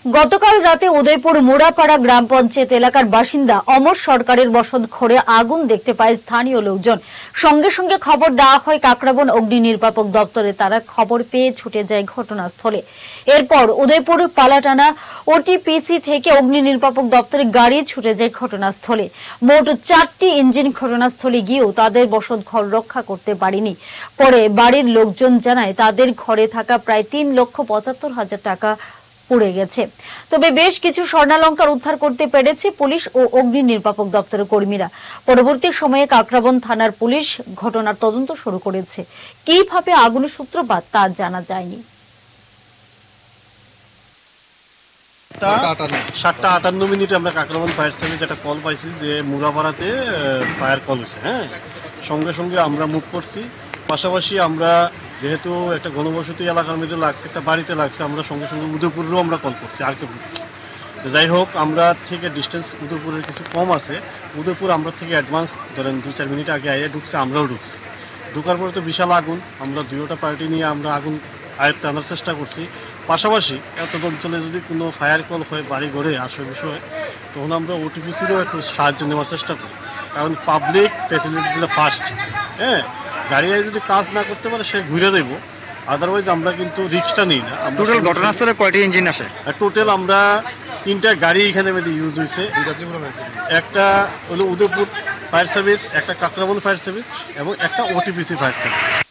গতকাল রাতে উদয়পুর মোড়াপাড়া গ্রাম পঞ্চায়েত এলাকার বাসিন্দা অমর সরকারের বসত ঘরে আগুন দেখতে পায় স্থানীয় লোকজন। সঙ্গে সঙ্গে খবর দেওয়া হয় কাকরাবন অগ্নি নির্বাপক দপ্তরে। তারা খবর পেয়ে ছুটে যায় ঘটনাস্থলে। এরপর উদয়পুর পালাটানা ওটিপিসি থেকে অগ্নি নির্বাপক দপ্তরে গাড়ি ছুটে যায় ঘটনাস্থলে। মোট 4টি ইঞ্জিন ঘটনাস্থলে গিয়েও তাদের বসত ঘর রক্ষা করতে পারেনি। পরে বাড়ির লোকজন জানায় তাদের ঘরে থাকা প্রায় 3,75,000 টাকা পুড়ে গেছে। তবে বেশ কিছু স্বর্ণালংকার উদ্ধার করতে পেরেছে পুলিশ ও অগ্নি নির্বাপক দপ্তরের কর্মীরা। পরবর্তী সময়ে কাকরাবন থানার পুলিশ ঘটনার তদন্ত শুরু করেছে। কিভাবে আগুনের সূত্রপাত তা জানা যায়নি। 7:58 আমরা কাকরাবন ফায়ার সার্ভিস একটা কল পাইছি যে মুরাপাড়াতে ফায়ার কল হয়েছে। সঙ্গে সঙ্গে আমরা মুভ করছি। পাশাপাশি আমরা যেহেতু একটা ঘনবসতি এলাকার মধ্যে লাগছে, একটা বাড়িতে লাগছে, আমরা সঙ্গে সঙ্গে উদয়পুরেরও আমরা কল করছি। আর কেউ যাই হোক, আমরা থেকে ডিস্টেন্স উদয়পুরের কিছু কম আছে। উদয়পুর আমরা থেকে অ্যাডভান্স ধরেন 2-4 মিনিট আগে আইয়ে ঢুকছে, আমরাও ঢুকছি। ঢুকার পরে তো বিশাল আগুন। আমরা দুইটা পার্টি নিয়ে আমরা আগুন আয়ত্তে আনার চেষ্টা করছি। পাশাপাশি এত অঞ্চলে যদি কোনো ফায়ার কল হয় বাড়ি ঘরে আসে বিষয়, তখন আমরা ওটিপিসিরও একটু সাহায্য নেওয়ার চেষ্টা করি। কারণ পাবলিক ফ্যাসিলিটিগুলো ফার্স্ট। গাড়ি যদি কাজ না করতে পারে সে ঘুরে দেব, আদারওয়াইজ আমরা কিন্তু রিস্কটা নিই না। টোটাল ঘটনাস্থলে কয়টি ইঞ্জিন আসে? টোটাল আমরা 3টা গাড়ি এখানে ইউজ হয়েছে। একটা হলো উদয়পুর ফায়ার সার্ভিস, একটা কাকরাবন ফায়ার সার্ভিস এবং একটা ওটিপিসি ফায়ার সার্ভিস।